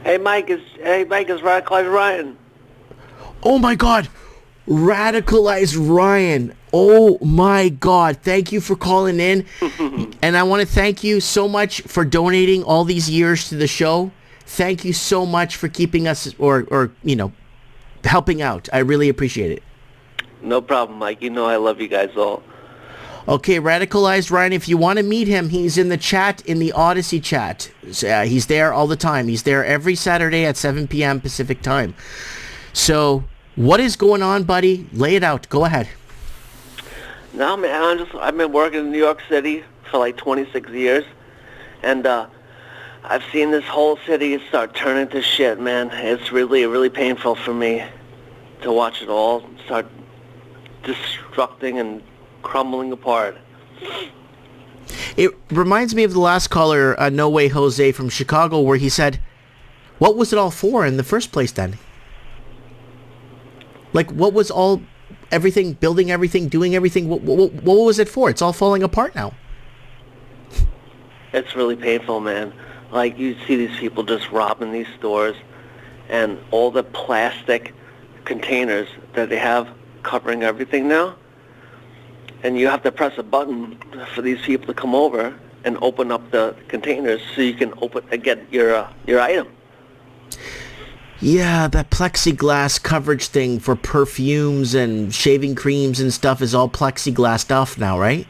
Hey, Mike, it's Radicalized Ryan. Oh my God, Radicalized Ryan. Oh my God, thank you for calling in. And I want to thank you so much for donating all these years to the show. Thank you so much for keeping us or helping out. I really appreciate it. No problem, Mike. You know I love you guys all. Okay, Radicalized Ryan, if you want to meet him, he's in the chat, in the Odyssey chat. He's there all the time. He's there every Saturday at 7 p.m. Pacific time. So, what is going on, buddy? Lay it out. Go ahead. No, man, I've been working in New York City for like 26 years, and I've seen this whole city start turning to shit, man. It's really painful for me to watch it all start destructing and crumbling apart. It reminds me of the last caller, No Way Jose from Chicago, where he said, what was it all for in the first place then? Like, what was everything, building everything, doing everything, what was it for? It's all falling apart now. It's really painful, man. Like, you see these people just robbing these stores, and all the plastic containers that they have covering everything now. And you have to press a button for these people to come over and open up the containers so you can get your item. Yeah, that plexiglass coverage thing for perfumes and shaving creams and stuff is all plexiglass stuff now, right?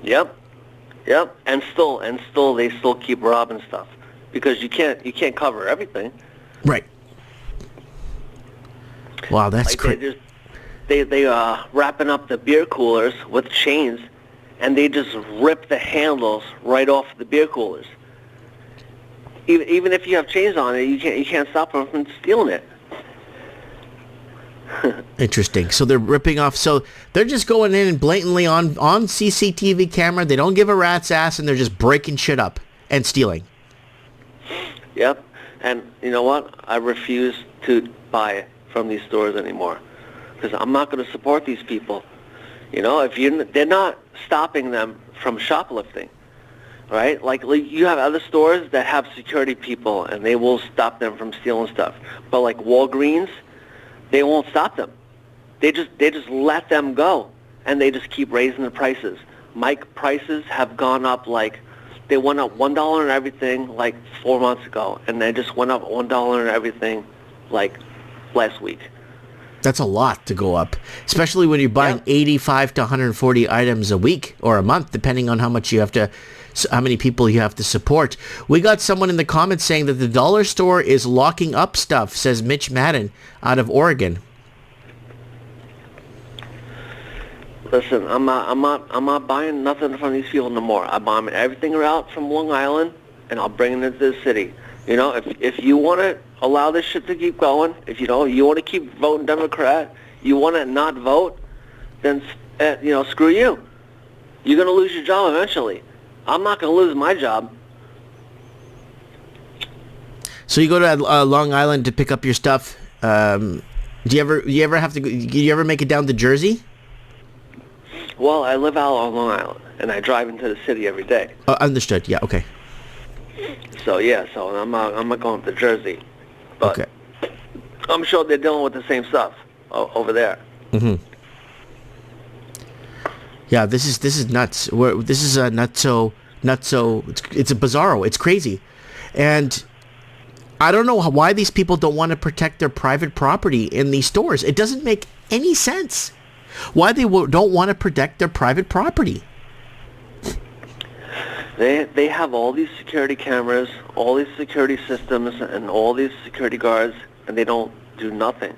Yep. And still they still keep robbing stuff because you can't cover everything. Right. Wow, that's crazy. They wrapping up the beer coolers with chains, and they just rip the handles right off the beer coolers. Even if you have chains on it, you can't stop them from stealing it. Interesting. So they're ripping off. So they're just going in and blatantly on CCTV camera. They don't give a rat's ass, and they're just breaking shit up and stealing. Yep. And you know what? I refuse to buy from these stores anymore, because I'm not going to support these people. You know, they're not stopping them from shoplifting, right? Like you have other stores that have security people, and they will stop them from stealing stuff. But like Walgreens, they won't stop them. They just let them go, and they just keep raising the prices. Prices have gone up they went up $1 on everything like 4 months ago, and they just went up $1 on everything like last week. That's a lot to go up, especially when you're buying 85 to 140 items a week or a month, depending on how many people you have to support. We got someone in the comments saying that the dollar store is locking up stuff, says Mitch Madden out of Oregon. Listen, I'm not buying nothing from these people no more. I'm buying everything out from Long Island, and I'll bring it into the city. You know, if you want to allow this shit to keep going, if you want to keep voting Democrat, you want to not vote, then screw you. You're going to lose your job eventually. I'm not going to lose my job. So you go to Long Island to pick up your stuff. Do you ever make it down to Jersey? Well, I live out on Long Island, and I drive into the city every day. Understood. Yeah. Okay. So I'm not going to Jersey, but okay. I'm sure they're dealing with the same stuff over there. Mm-hmm. Yeah, this is nuts. This is not so. It's a bizarro. It's crazy, and I don't know why these people don't want to protect their private property in these stores. It doesn't make any sense. Why they don't want to protect their private property. They have all these security cameras, all these security systems, and all these security guards, and they don't do nothing.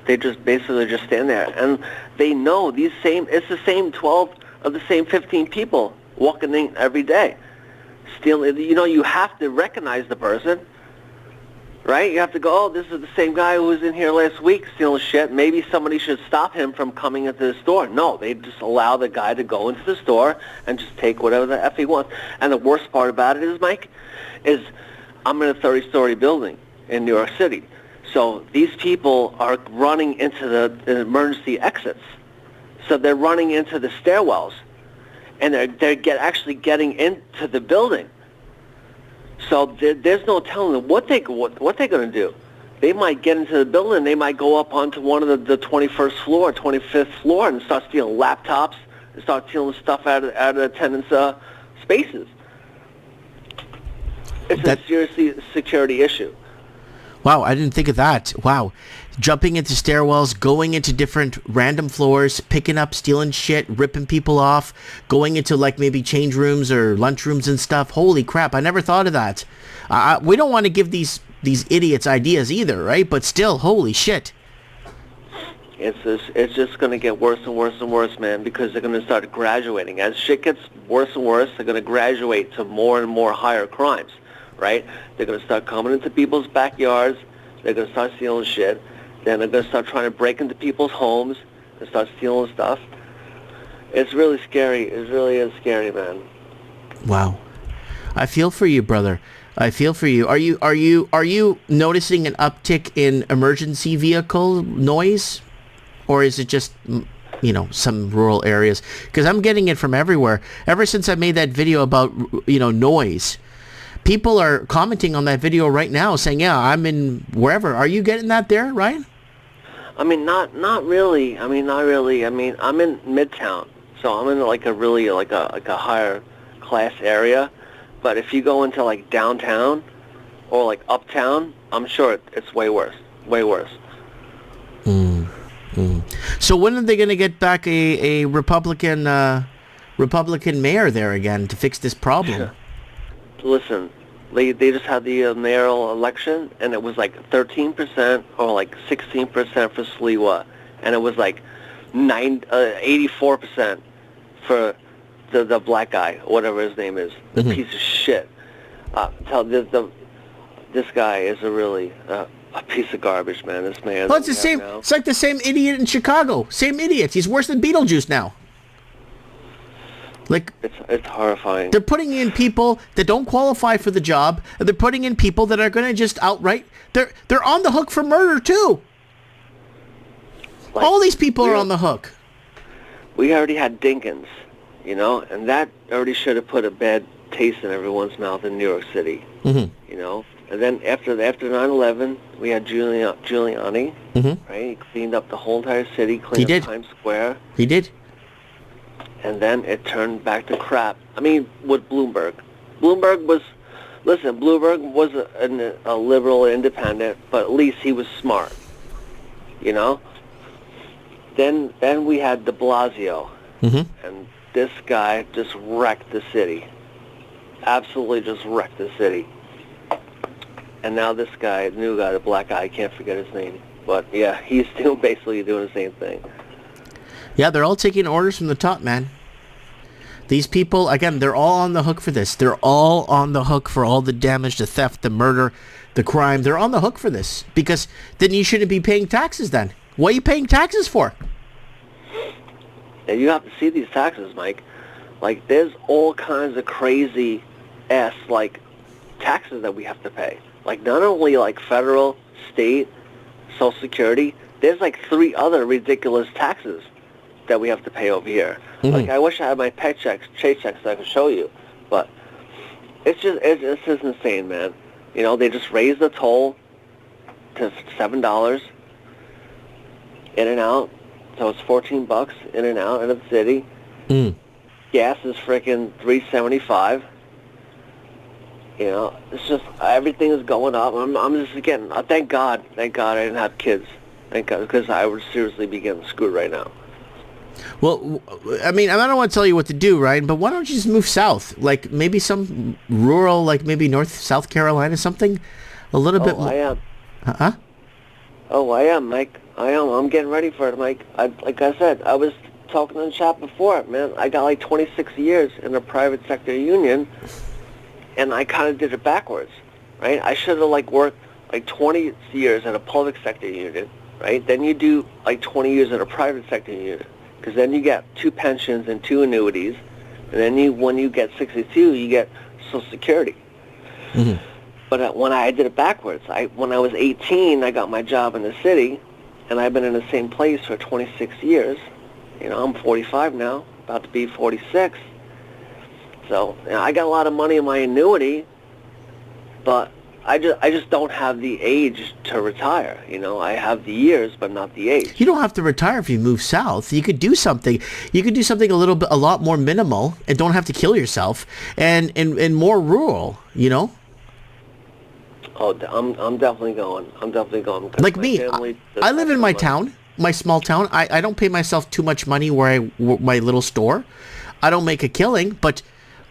They just basically just stand there, and they know it's the same 12 of the same 15 people walking in every day, stealing. You know, you have to recognize the person, right? You have to go, oh, this is the same guy who was in here last week stealing shit. Maybe somebody should stop him from coming into the store. No, they just allow the guy to go into the store and just take whatever the F he wants. And the worst part about it is, Mike, is I'm in a 30-story building in New York City. So these people are running into the emergency exits. So they're running into the stairwells, and they're actually getting into the building. So there's no telling them what they're going to do. They might get into the building. They might go up onto one of the 21st floor, 25th floor, and start stealing laptops and start stealing stuff out of the tenants' spaces. It's a serious security issue. Wow, I didn't think of that. Wow. Jumping into stairwells, going into different random floors, picking up, stealing shit, ripping people off, going into like maybe change rooms or lunch rooms and stuff. Holy crap, I never thought of that. We don't want to give these idiots ideas either, right? But still, holy shit. It's just going to get worse and worse and worse, man, because they're going to start graduating. As shit gets worse and worse, they're going to graduate to more and more higher crimes, right? They're going to start coming into people's backyards. They're going to start stealing shit. Then they're going to start trying to break into people's homes and start stealing stuff. It's really scary. It really is scary, man. Wow. I feel for you, brother. I feel for you. Are you noticing an uptick in emergency vehicle noise? Or is it just, some rural areas? Because I'm getting it from everywhere. Ever since I made that video about, noise. People are commenting on that video right now saying, yeah, I'm in wherever. Are you getting that there, Ryan? I mean, not really. I mean, not really. I mean, I'm in Midtown, so I'm in like a higher class area. But if you go into like downtown or like uptown, I'm sure it's way worse. Way worse. So when are they going to get back a Republican mayor there again to fix this problem? Listen, they just had the mayoral election, and it was like 13% or like 16% for Sliwa, and it was like 84% for the black guy, whatever his name is, the piece of shit. This guy is a piece of garbage, man. This man. Well, it's the same. Now. It's like the same idiot in Chicago. Same idiot. He's worse than Beetlejuice now. Like it's horrifying. They're putting in people that don't qualify for the job, and they're putting in people that are going to just outright. They're on the hook for murder too. All these people are on the hook. We already had Dinkins, and that already should have put a bad taste in everyone's mouth in New York City. And then after 9/11, we had Giuliani, right? He cleaned up the whole entire city, cleaned up Times Square. He did. And then it turned back to crap. I mean, with Bloomberg. Bloomberg was a liberal independent, but at least he was smart, Then we had de Blasio, and this guy just wrecked the city. Absolutely just wrecked the city. And now this guy, the new guy, the black guy, I can't forget his name. But yeah, he's still basically doing the same thing. Yeah, they're all taking orders from the top, man. These people, again, they're all on the hook for this. They're all on the hook for all the damage, the theft, the murder, the crime. They're on the hook for this. Because then you shouldn't be paying taxes then. What are you paying taxes for? Yeah, you have to see these taxes, Mike. Like, there's all kinds of crazy-ass, taxes that we have to pay. Like, not only, federal, state, Social Security, there's, 3 other ridiculous taxes that we have to pay over here. I wish I had my paychecks so I could show you. But it's just insane, man. They just raised the toll to $7 in and out. So it's $14 in and out into the city. Gas is freaking $3.75. It's just everything is going up. I'm just getting. Thank God I didn't have kids. Thank God, because I would seriously be getting screwed right now. Well, I mean, I don't want to tell you what to do, Ryan, but why don't you just move south? Like maybe some rural, maybe South Carolina, something, a little bit more. I am. Huh? Oh, I am, Mike. I am. I'm getting ready for it, Mike. Like I said, I was talking in the chat before, man. I got 26 years in a private sector union. And I kind of did it backwards, right? I should have worked 20 years in a public sector unit, right? Then you do 20 years in a private sector unit, because then you get 2 pensions and 2 annuities, and then when you get 62, you get Social Security. But when I did it backwards, when I was 18, I got my job in the city, and I've been in the same place for 26 years. I'm 45 now, about to be 46. So I got a lot of money in my annuity, but I just don't have the age to retire. You know, I have the years, but not the age. You don't have to retire if you move south. You could do something. You could do something a lot more minimal, and don't have to kill yourself, and more rural. You know. Oh, I'm definitely going. I'm definitely going. Like me, I live in my town, my small town. I don't pay myself too much money my little store. I don't make a killing, but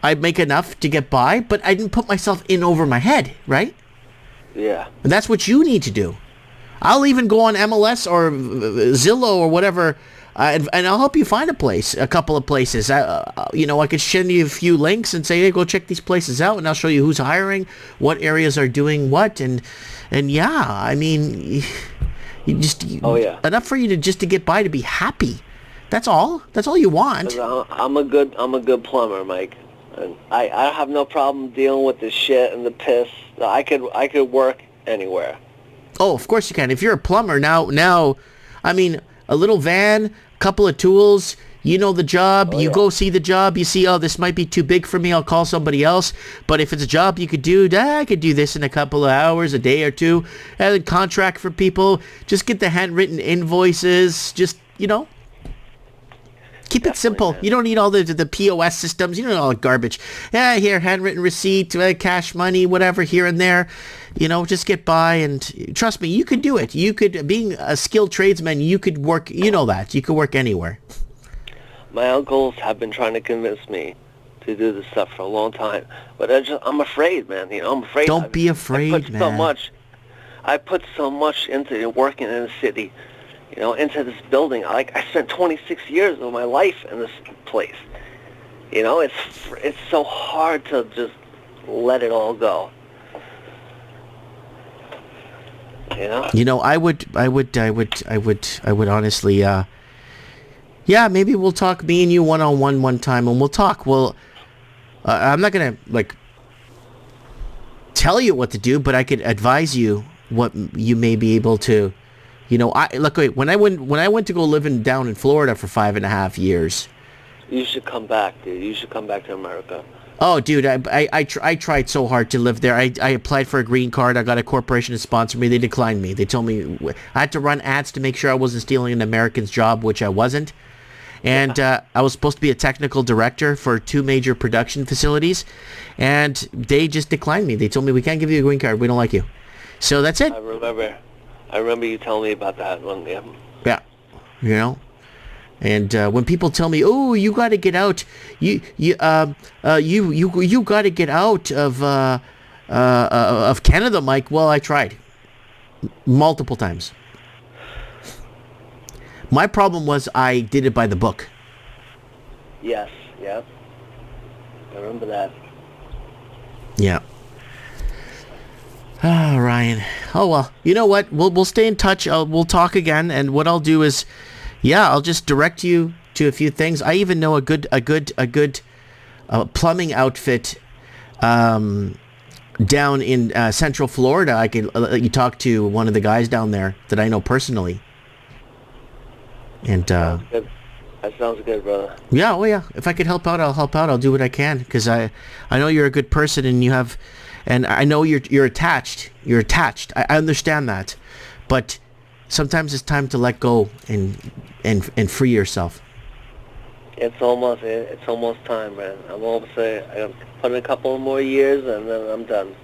I make enough to get by. But I didn't put myself in over my head, right? Yeah. And that's what you need to do. I'll even go on MLS or Zillow or whatever, and I'll help you find a couple of places. You know, I could send you a few links and say, hey, go check these places out, and I'll show you who's hiring, what areas are doing what, and yeah, I mean, enough for you to get by, to be happy. That's all. That's all you want. I'm a good plumber, Mike. And I have no problem dealing with the shit and the piss. I could work anywhere. Oh, of course you can. If you're a plumber now, I mean, a little van, couple of tools, you know the job. You go see the job. You see, oh, this might be too big for me. I'll call somebody else. But if it's a job you could do, I could do this in a couple of hours, a day or two. And then contract for people. Just get the handwritten invoices. Just, you know. Keep it simple. Man. You don't need all the POS systems. You don't need all the garbage. Yeah, here, handwritten receipt, cash money, whatever, here and there. You know, just get by, and trust me, you could do it. You could, being a skilled tradesman, you could work, you know that. You could work anywhere. My uncles have been trying to convince me to do this stuff for a long time. But I'm afraid, man. You know, I'm afraid. Don't be afraid, man. I put so much into working in the city. You know, into this building. I spent 26 years of my life in this place. You know, it's so hard to just let it all go. You know. You know, I would honestly. Yeah, maybe we'll talk, me and you one-on-one one time, and we'll talk. Well, I'm not gonna tell you what to do, but I could advise you what you may be able to. You know, when I went to go live down in Florida for 5.5 years. You should come back, dude. You should come back to America. Oh, dude, I tried so hard to live there. I applied for a green card. I got a corporation to sponsor me. They declined me. They told me I had to run ads to make sure I wasn't stealing an American's job, which I wasn't. And I was supposed to be a technical director for 2 major production facilities, and they just declined me. They told me, we can't give you a green card. We don't like you. So that's it. I remember you telling me about that one. Yeah. Yeah. You know. And when people tell me, "Oh, you got to get out," you got to get out of Canada, Mike. Well, I tried multiple times. My problem was I did it by the book. Yes. Yeah. I remember that. Yeah. Ah, Ryan. Oh well. You know what? We'll stay in touch. We'll talk again. And what I'll do is, I'll just direct you to a few things. I even know a good plumbing outfit down in Central Florida. I could let you talk to one of the guys down there that I know personally. And that sounds good, brother. Yeah. Oh yeah. If I could help out, I'll help out. I'll do what I can, because I know you're a good person, and you have. And I know you're attached. You're attached. I understand that, but sometimes it's time to let go and free yourself. It's almost time, man. I'm almost saying I put in a couple more years, and then I'm done.